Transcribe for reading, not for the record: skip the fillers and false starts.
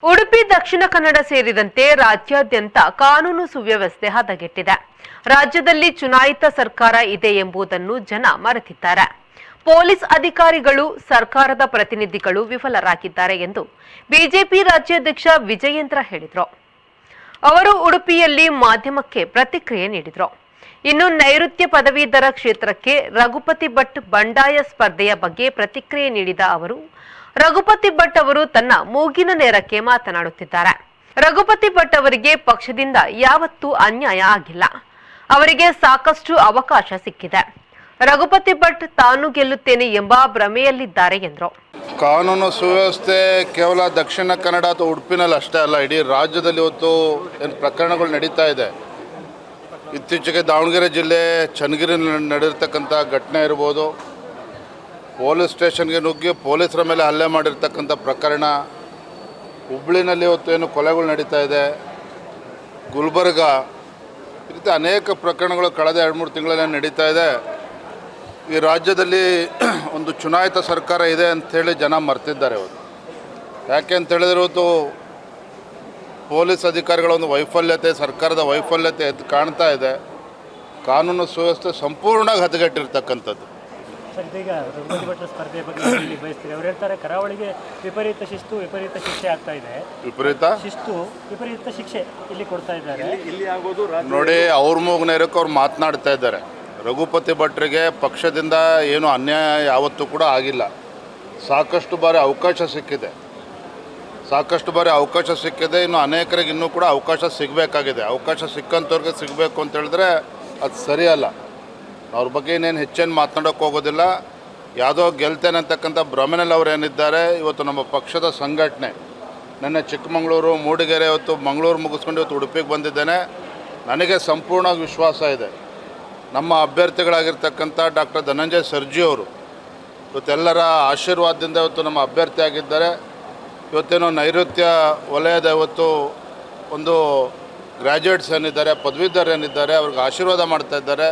ಉಡುಪಿ ದಕ್ಷಿಣ ಕನ್ನಡ ಸೇರಿದಂತೆ ರಾಜ್ಯಾದ್ಯಂತ ಕಾನೂನು ಸುವ್ಯವಸ್ಥೆ ಹದಗೆಟ್ಟಿದೆ. ರಾಜ್ಯದಲ್ಲಿ ಚುನಾಯಿತ ಸರ್ಕಾರ ಇದೆ ಎಂಬುದನ್ನು ಜನ ಮರೆತಿದ್ದಾರೆ. ಪೊಲೀಸ್ ಅಧಿಕಾರಿಗಳು, ಸರ್ಕಾರದ ಪ್ರತಿನಿಧಿಗಳು ವಿಫಲರಾಗಿದ್ದಾರೆ ಎಂದು ಬಿಜೆಪಿ ರಾಜ್ಯಾಧ್ಯಕ್ಷ ವಿಜಯೇಂದ್ರ ಹೇಳಿದರು. ಅವರು ಉಡುಪಿಯಲ್ಲಿ ಮಾಧ್ಯಮಕ್ಕೆ ಪ್ರತಿಕ್ರಿಯೆ ನೀಡಿದರು. ಇನ್ನು ನೈಋತ್ಯ ಪದವೀಧರ ಕ್ಷೇತ್ರಕ್ಕೆ ರಘುಪತಿ ಭಟ್ ಬಂಡಾಯ ಸ್ಪರ್ಧೆಯ ಬಗ್ಗೆ ಪ್ರತಿಕ್ರಿಯೆ ನೀಡಿದ ಅವರು, ರಘುಪತಿ ಭಟ್ ಅವರು ತನ್ನ ಮೂಗಿನ ನೇರಕ್ಕೆ ಮಾತನಾಡುತ್ತಿದ್ದಾರೆ. ರಘುಪತಿ ಭಟ್ ಅವರಿಗೆ ಪಕ್ಷದಿಂದ ಯಾವತ್ತೂ ಅನ್ಯಾಯ ಆಗಿಲ್ಲ. ಅವರಿಗೆ ಸಾಕಷ್ಟು ಅವಕಾಶ ಸಿಕ್ಕಿದೆ. ರಘುಪತಿ ಭಟ್ ತಾನು ಗೆಲ್ಲುತ್ತೇನೆ ಎಂಬ ಭ್ರಮೆಯಲ್ಲಿದ್ದಾರೆ ಎಂದರು. ಕಾನೂನು ಸುವ್ಯವಸ್ಥೆ ಕೇವಲ ದಕ್ಷಿಣ ಕನ್ನಡ ಅಥವಾ ಉಡುಪಿನಲ್ಲಿ ಅಷ್ಟೇ ಅಲ್ಲ, ಇಡೀ ರಾಜ್ಯದಲ್ಲಿ ಇವತ್ತು ಏನು ಪ್ರಕರಣಗಳು ನಡೀತಾ ಇದೆ. ಇತ್ತೀಚೆಗೆ ದಾವಣಗೆರೆ ಜಿಲ್ಲೆ ಚನ್ನಗಿರಿನಲ್ಲಿ ನಡೆದಿರ್ತಕ್ಕಂಥ ಘಟನೆ ಇರ್ಬೋದು, ಪೊಲೀಸ್ ಸ್ಟೇಷನ್ಗೆ ನುಗ್ಗಿ ಪೊಲೀಸರ ಮೇಲೆ ಹಲ್ಲೆ ಮಾಡಿರ್ತಕ್ಕಂಥ ಪ್ರಕರಣ, ಹುಬ್ಳಿನಲ್ಲಿ ಇವತ್ತು ಏನು ಕೊಲೆಗಳು ನಡೀತಾ ಇದೆ, ಗುಲ್ಬರ್ಗ, ಈ ರೀತಿ ಅನೇಕ ಪ್ರಕರಣಗಳು ಕಳೆದ 2-3 ತಿಂಗಳಲ್ಲೇ ನಡೀತಾ ಇದೆ. ಈ ರಾಜ್ಯದಲ್ಲಿ ಒಂದು ಚುನಾಯಿತ ಸರ್ಕಾರ ಇದೆ ಅಂಥೇಳಿ ಜನ ಮರ್ತಿದ್ದಾರೆ ಇವತ್ತು. ಯಾಕೆ ಅಂತೇಳಿದ್ರೆ ಇವತ್ತು ಪೊಲೀಸ್ ಅಧಿಕಾರಿಗಳ ಒಂದು ವೈಫಲ್ಯತೆ, ಸರ್ಕಾರದ ವೈಫಲ್ಯತೆ ಎದ್ದು ಕಾಣ್ತಾ ಇದೆ. ಕಾನೂನು ಸುವ್ಯವಸ್ಥೆ ಸಂಪೂರ್ಣವಾಗಿ ಹದಗೆಟ್ಟಿರ್ತಕ್ಕಂಥದ್ದು. ಸರ್, ಇದೀಗ ರಘುಪತಿ ಭಟ್ರ ಸ್ಪರ್ಧೆ ಬಗ್ಗೆ ಇಲ್ಲಿ ಬಯಸ್ತೀರಿ. ಅವ್ರು ಹೇಳ್ತಾರೆ ಕರಾವಳಿಗೆ ವಿಪರೀತ ಶಿಸ್ತು, ವಿಪರೀತ ಶಿಕ್ಷೆ ಆಗ್ತಾ ಇದೆ. ವಿಪರೀತ ಶಿಕ್ಷೆ ಇಲ್ಲಿ ಕೊಡ್ತಾ ಇದ್ದಾರೆ. ಇಲ್ಲಿ ಆಗೋದು ನೋಡಿ, ಅವ್ರ ಮೂಗ್ನೇರಕ್ಕೆ ಅವ್ರು ಮಾತನಾಡ್ತಾ ಇದ್ದಾರೆ. ರಘುಪತಿ ಭಟ್ರಿಗೆ ಪಕ್ಷದಿಂದ ಏನು ಅನ್ಯಾಯ ಯಾವತ್ತೂ ಕೂಡ ಆಗಿಲ್ಲ. ಸಾಕಷ್ಟು ಬಾರಿ ಅವಕಾಶ ಸಿಕ್ಕಿದೆ. ಇನ್ನು ಅನೇಕರಿಗೆ ಇನ್ನೂ ಕೂಡ ಅವಕಾಶ ಸಿಗಬೇಕಾಗಿದೆ. ಅವಕಾಶ ಸಿಕ್ಕಂಥವ್ರಿಗೆ ಸಿಗಬೇಕು ಅಂತ ಹೇಳಿದ್ರೆ ಅದು ಸರಿಯಲ್ಲ. ಅವ್ರ ಬಗ್ಗೆ ಇನ್ನೇನು ಹೆಚ್ಚೇನು ಮಾತನಾಡೋಕ್ಕೆ ಹೋಗೋದಿಲ್ಲ. ಯಾವುದೋ ಗೆಲ್ತೇನೆ ಅಂತಕ್ಕಂಥ ಭ್ರಮೆನಲ್ಲಿ ಅವ್ರು ಏನಿದ್ದಾರೆ. ಇವತ್ತು ನಮ್ಮ ಪಕ್ಷದ ಸಂಘಟನೆ ನನ್ನ ಚಿಕ್ಕಮಗಳೂರು, ಮೂಡಿಗೆರೆ, ಇವತ್ತು ಮಂಗಳೂರು ಮುಗಿಸ್ಕೊಂಡು ಇವತ್ತು ಉಡುಪಿಗೆ ಬಂದಿದ್ದೇನೆ. ನನಗೆ ಸಂಪೂರ್ಣ ವಿಶ್ವಾಸ ಇದೆ. ನಮ್ಮ ಅಭ್ಯರ್ಥಿಗಳಾಗಿರ್ತಕ್ಕಂಥ ಡಾಕ್ಟರ್ ಧನಂಜಯ ಸರ್ಜಿ ಅವರು ಇವತ್ತೆಲ್ಲರ ಆಶೀರ್ವಾದದಿಂದ ಇವತ್ತು ನಮ್ಮ ಅಭ್ಯರ್ಥಿ ಆಗಿದ್ದಾರೆ. ಇವತ್ತೇನೋ ನೈಋತ್ಯ ವಲಯದ ಇವತ್ತು ಒಂದು ಗ್ರ್ಯಾಜುಯೇಟ್ಸ್ ಏನಿದ್ದಾರೆ, ಪದವೀಧರ ಏನಿದ್ದಾರೆ, ಅವ್ರಿಗೆ ಆಶೀರ್ವಾದ ಮಾಡ್ತಾ ಇದ್ದಾರೆ.